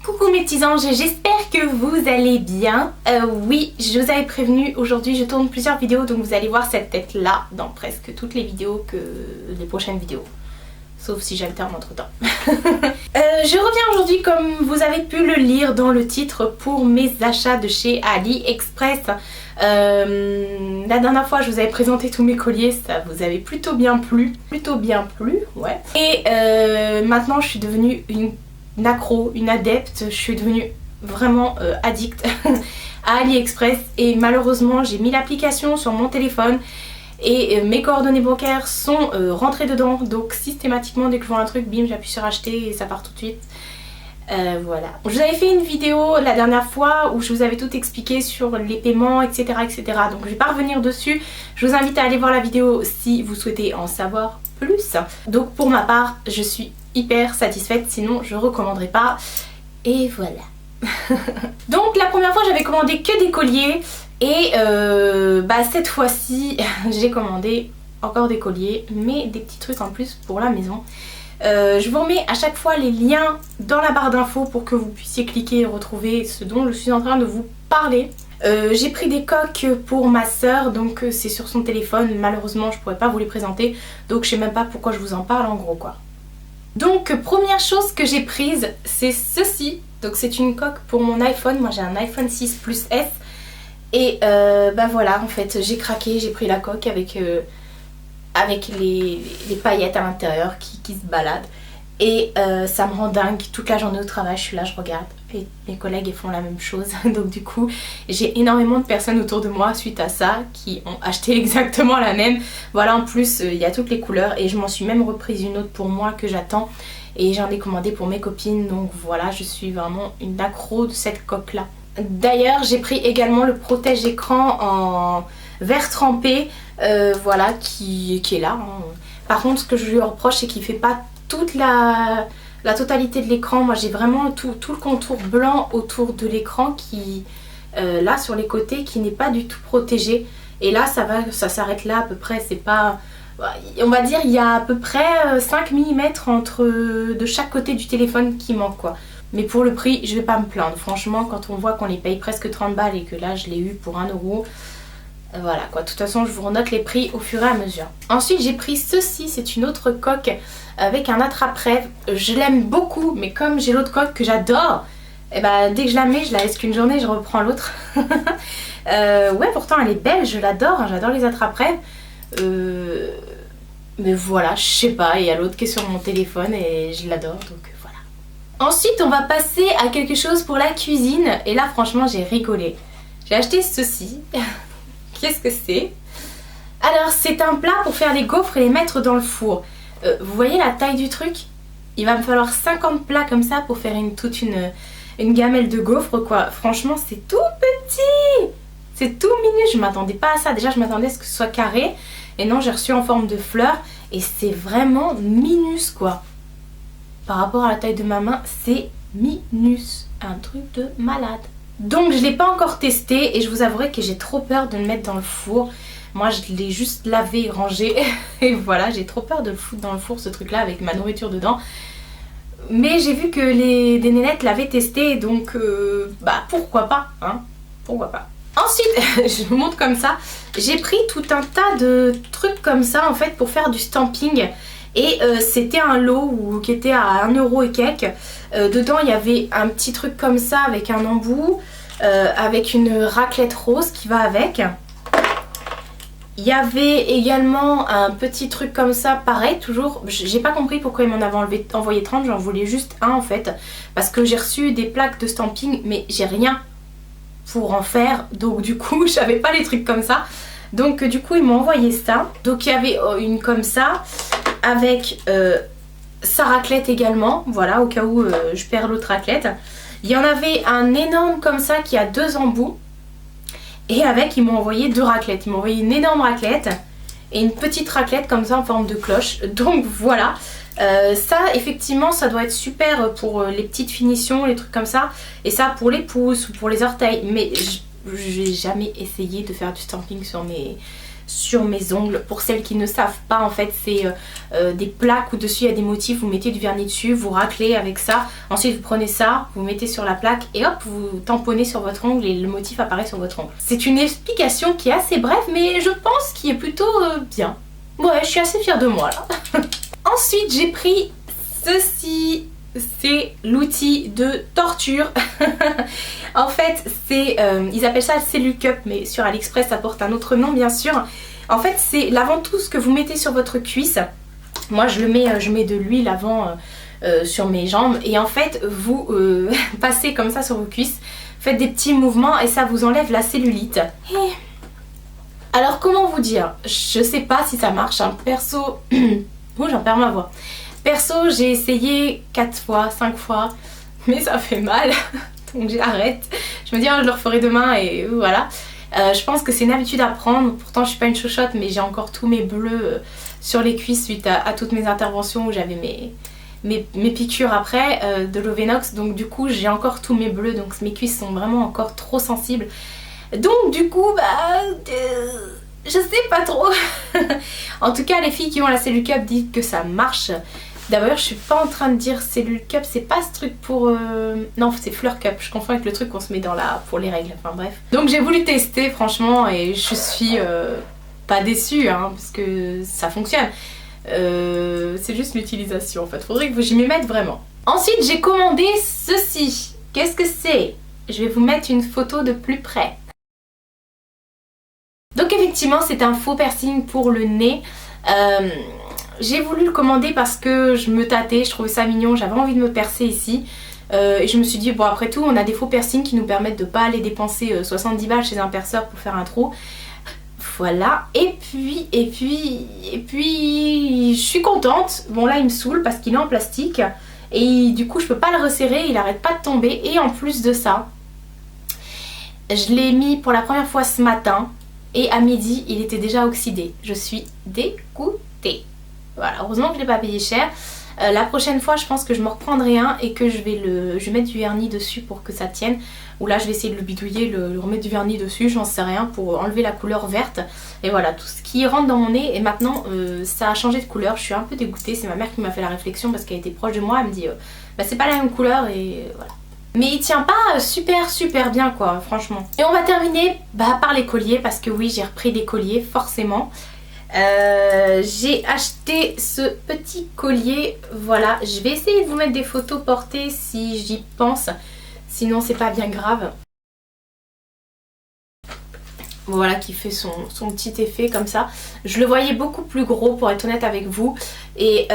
Coucou mes petits anges, j'espère que vous allez bien. Oui, je vous avais prévenu, aujourd'hui je tourne plusieurs vidéos, donc vous allez voir cette tête là dans presque toutes les vidéos que les prochaines vidéos. Sauf si j'alterne entre temps. Je reviens aujourd'hui, comme vous avez pu le lire dans le titre, pour mes achats de chez AliExpress. La dernière fois je vous avais présenté tous mes colliers, ça vous avait plutôt bien plu, ouais. Et maintenant je suis devenue une accro, une adepte, je suis devenue vraiment addict à AliExpress et malheureusement j'ai mis l'application sur mon téléphone et mes coordonnées bancaires sont rentrées dedans, donc systématiquement dès que je vois un truc, bim, j'appuie sur acheter et ça part tout de suite. Voilà. Je vous avais fait une vidéo la dernière fois où je vous avais tout expliqué sur les paiements, etc. donc je vais pas revenir dessus. Je vous invite à aller voir la vidéo si vous souhaitez en savoir plus. Donc pour ma part, je suis hyper satisfaite, sinon je recommanderais pas. Et voilà. Donc la première fois j'avais commandé que des colliers et cette fois-ci j'ai commandé encore des colliers, mais des petits trucs en plus pour la maison. Je vous remets à chaque fois les liens dans la barre d'infos pour que vous puissiez cliquer et retrouver ce dont je suis en train de vous parler. J'ai pris des coques pour ma soeur, donc c'est sur son téléphone, malheureusement je pourrais pas vous les présenter, donc je sais même pas pourquoi je vous en parle en gros quoi. Donc première chose que j'ai prise, c'est ceci. Donc c'est une coque pour mon iPhone, moi j'ai un iPhone 6 Plus S. Et voilà, en fait j'ai craqué, j'ai pris la coque avec les paillettes à l'intérieur qui se baladent. Et ça me rend dingue, toute la journée au travail je suis là, je regarde. Et mes collègues ils font la même chose. Donc du coup j'ai énormément de personnes autour de moi suite à ça qui ont acheté exactement la même. Voilà, en plus il y a toutes les couleurs et je m'en suis même reprise une autre pour moi que j'attends. Et j'en ai commandé pour mes copines, donc voilà, je suis vraiment une accro de cette coque là. D'ailleurs j'ai pris également le protège écran en verre trempé, voilà, qui est là. Par contre ce que je lui reproche c'est qu'il fait pas toute la totalité de l'écran. Moi j'ai vraiment tout le contour blanc autour de l'écran qui, là sur les côtés, qui n'est pas du tout protégé. Et là ça s'arrête là à peu près, c'est pas... On va dire il y a à peu près 5 mm de chaque côté du téléphone qui manque quoi. Mais pour le prix je vais pas me plaindre. Franchement quand on voit qu'on les paye presque 30 balles et que là je l'ai eu pour 1 euro, voilà quoi. De toute façon je vous renote les prix au fur et à mesure. Ensuite j'ai pris ceci, c'est une autre coque avec un attrape-rêve. Je l'aime beaucoup mais comme j'ai l'autre coque que j'adore, et dès que je la mets je la laisse qu'une journée, je reprends l'autre. Ouais, pourtant elle est belle, je l'adore, hein, j'adore les attrape-rêves. Mais voilà, je sais pas, il y a l'autre qui est sur mon téléphone et je l'adore, donc voilà. Ensuite on va passer à quelque chose pour la cuisine et là franchement j'ai rigolé. J'ai acheté ceci. Qu'est-ce que c'est? Alors c'est un plat pour faire les gaufres et les mettre dans le four. Vous voyez la taille du truc? Il va me falloir 50 plats comme ça pour faire toute une gamelle de gaufres quoi. Franchement c'est tout petit, c'est tout minu, je m'attendais pas à ça. Déjà je m'attendais à ce que ce soit carré. Et non, j'ai reçu en forme de fleur et c'est vraiment minus quoi. Par rapport à la taille de ma main, c'est minus. Un truc de malade. Donc je ne l'ai pas encore testé et je vous avouerai que j'ai trop peur de le mettre dans le four. Moi je l'ai juste lavé, rangé et voilà, j'ai trop peur de le foutre dans le four ce truc là avec ma nourriture dedans. Mais j'ai vu que des nénettes l'avaient testé donc pourquoi pas, hein, pourquoi pas. Ensuite, je vous montre comme ça, j'ai pris tout un tas de trucs comme ça en fait pour faire du stamping. Et c'était un lot qui était à 1 euro et quelques. Dedans il y avait un petit truc comme ça avec un embout, avec une raclette rose qui va avec. Il y avait également un petit truc comme ça, pareil, toujours, j'ai pas compris pourquoi ils m'en avaient envoyé 30, j'en voulais juste un en fait. Parce que j'ai reçu des plaques de stamping mais j'ai rien pour en faire, donc du coup j'avais pas les trucs comme ça, donc du coup ils m'ont envoyé ça. Donc il y avait une comme ça avec sa raclette également, voilà, au cas où je perds l'autre raclette. Il y en avait un énorme comme ça qui a 2 embouts et avec ils m'ont envoyé 2 raclettes, ils m'ont envoyé une énorme raclette et une petite raclette comme ça en forme de cloche, donc voilà. Ça effectivement ça doit être super pour les petites finitions, les trucs comme ça, et ça pour les pouces ou pour les orteils, mais j'ai jamais essayé de faire du stamping sur mes ongles. Pour celles qui ne savent pas, en fait c'est des plaques où dessus il y a des motifs, vous mettez du vernis dessus, vous raclez avec ça, ensuite vous prenez ça, vous mettez sur la plaque et hop vous tamponnez sur votre ongle et le motif apparaît sur votre ongle. C'est une explication qui est assez brève mais je pense qu'il est plutôt bien. Ouais, je suis assez fière de moi là. Ensuite j'ai pris ceci. C'est l'outil de torture. En fait, c'est ils appellent ça le Cellule Cup, mais sur AliExpress ça porte un autre nom bien sûr. En fait, c'est la ventouse que vous mettez sur votre cuisse. Moi, je mets de l'huile avant sur mes jambes et en fait, vous passez comme ça sur vos cuisses, faites des petits mouvements et ça vous enlève la cellulite. Et... alors, comment vous dire? Je sais pas si ça marche. Hein. Perso, oh, j'en perds ma voix. Perso, j'ai essayé 4 fois, 5 fois, mais ça fait mal, donc j'arrête. Je me dis, je le referai demain et voilà. Je pense que c'est une habitude à prendre, pourtant je suis pas une chochotte, mais j'ai encore tous mes bleus sur les cuisses suite à toutes mes interventions où j'avais mes piqûres après de l'Ovenox. Donc du coup, j'ai encore tous mes bleus, donc mes cuisses sont vraiment encore trop sensibles. Donc du coup, je sais pas trop. En tout cas, les filles qui ont la Cellule Cup disent que ça marche. D'ailleurs, je suis pas en train de dire Cellule Cup, c'est pas ce truc pour... non, c'est Fleur Cup, je confonds avec le truc qu'on se met dans pour les règles, enfin bref. Donc j'ai voulu tester franchement et je suis pas déçue, hein, parce que ça fonctionne. C'est juste l'utilisation en fait, faudrait que j'y m'y mette vraiment. Ensuite, j'ai commandé ceci. Qu'est-ce que c'est? Je vais vous mettre une photo de plus près. Donc effectivement, c'est un faux piercing pour le nez. J'ai voulu le commander parce que je me tâtais, je trouvais ça mignon, j'avais envie de me percer ici. Et je me suis dit, bon après tout, on a des faux piercings qui nous permettent de ne pas aller dépenser 70 balles chez un perceur pour faire un trou. Voilà, et puis, je suis contente. Bon là, il me saoule parce qu'il est en plastique. Et du coup, je peux pas le resserrer, il arrête pas de tomber. Et en plus de ça, je l'ai mis pour la première fois ce matin. Et à midi, il était déjà oxydé. Je suis dégoûtée. Voilà, heureusement que je ne l'ai pas payé cher. La prochaine fois, je pense que je me reprendrai un et que je vais mettre du vernis dessus pour que ça tienne. Ou là, je vais essayer de le bidouiller, le remettre du vernis dessus, j'en sais rien, pour enlever la couleur verte. Et voilà, tout ce qui rentre dans mon nez. Et maintenant, ça a changé de couleur. Je suis un peu dégoûtée. C'est ma mère qui m'a fait la réflexion parce qu'elle était proche de moi. Elle me dit, c'est pas la même couleur et voilà. Mais il tient pas super bien quoi, franchement. Et on va terminer par les colliers parce que oui, j'ai repris des colliers, forcément. J'ai acheté ce petit collier, voilà. Je vais essayer de vous mettre des photos portées si j'y pense, sinon c'est pas bien grave. Voilà, qui fait son petit effet comme ça. Je le voyais beaucoup plus gros pour être honnête avec vous. Et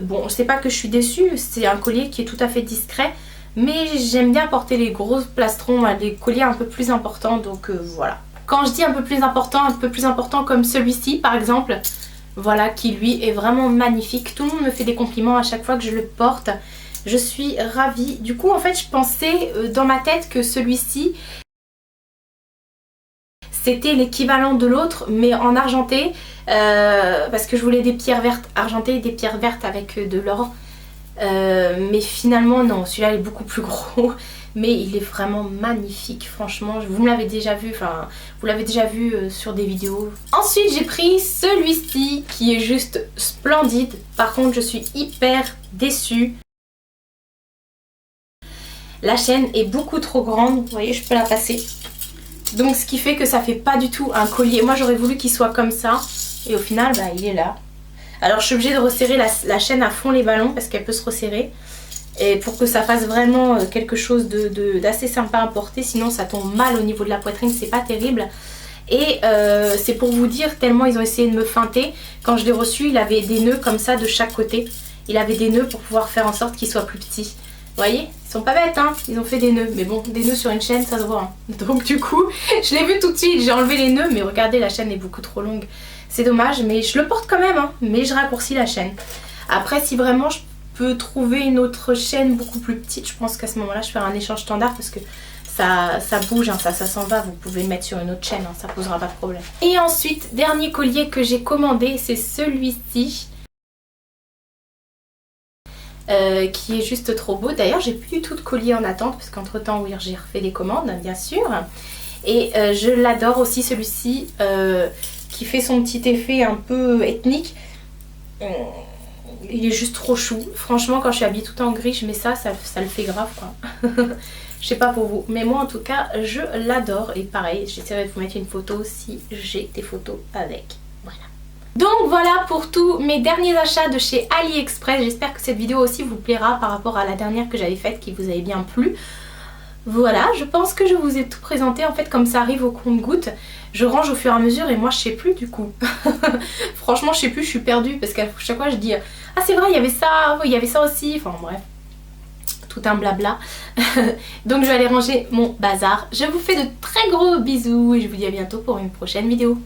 bon, c'est pas que je suis déçue, c'est un collier qui est tout à fait discret. Mais j'aime bien porter les gros plastrons, les colliers un peu plus importants, donc voilà. Quand je dis un peu plus important comme celui-ci par exemple, voilà, qui lui est vraiment magnifique. Tout le monde me fait des compliments à chaque fois que je le porte. Je suis ravie. Du coup, en fait, je pensais dans ma tête que celui-ci, c'était l'équivalent de l'autre, mais en argenté, parce que je voulais des pierres vertes argentées et des pierres vertes avec de l'or. Mais finalement non, celui-là est beaucoup plus gros, mais il est vraiment magnifique, franchement. Vous me l'avez déjà vu, enfin vous l'avez déjà vu sur des vidéos. Ensuite j'ai pris celui-ci qui est juste splendide. Par contre je suis hyper déçue. La chaîne est beaucoup trop grande, vous voyez, je peux la passer. Donc ce qui fait que ça fait pas du tout un collier. Moi j'aurais voulu qu'il soit comme ça et au final il est là. Alors je suis obligée de resserrer la chaîne à fond les ballons parce qu'elle peut se resserrer. Et pour que ça fasse vraiment quelque chose d'assez sympa à porter. Sinon ça tombe mal au niveau de la poitrine, c'est pas terrible. Et c'est pour vous dire tellement ils ont essayé de me feinter. Quand je l'ai reçu, il avait des nœuds comme ça de chaque côté. Il avait des nœuds pour pouvoir faire en sorte qu'il soit plus petit. Vous voyez, ils sont pas bêtes hein, ils ont fait des nœuds. Mais bon, des nœuds sur une chaîne ça se voit. Hein. Donc du coup, je l'ai vu tout de suite, j'ai enlevé les nœuds. Mais regardez, la chaîne est beaucoup trop longue. C'est dommage, mais je le porte quand même, hein, mais je raccourcis la chaîne. Après, si vraiment je peux trouver une autre chaîne beaucoup plus petite, je pense qu'à ce moment-là, je ferai un échange standard parce que ça bouge, hein, ça s'en va. Vous pouvez le mettre sur une autre chaîne, hein, ça posera pas de problème. Et ensuite, dernier collier que j'ai commandé, c'est celui-ci. Qui est juste trop beau. D'ailleurs, j'ai plus du tout de collier en attente parce qu'entre temps, oui, j'ai refait des commandes, bien sûr. Et je l'adore aussi, celui-ci. qui fait son petit effet un peu ethnique. Il est juste trop chou. Franchement, quand je suis habillée tout en gris, je mets ça le fait grave quoi. Je sais pas pour vous, mais moi en tout cas, je l'adore. Et pareil, j'essaierai de vous mettre une photo si j'ai des photos avec. Voilà. Donc voilà pour tous mes derniers achats de chez AliExpress. J'espère que cette vidéo aussi vous plaira par rapport à la dernière que j'avais faite qui vous avait bien plu. Voilà, je pense que je vous ai tout présenté. En fait, comme ça arrive au compte-gouttes, je range au fur et à mesure et moi je sais plus du coup. Franchement, je sais plus, je suis perdue parce qu'à chaque fois je dis ah c'est vrai, il y avait ça aussi. Enfin bref, tout un blabla. Donc je vais aller ranger mon bazar. Je vous fais de très gros bisous et je vous dis à bientôt pour une prochaine vidéo.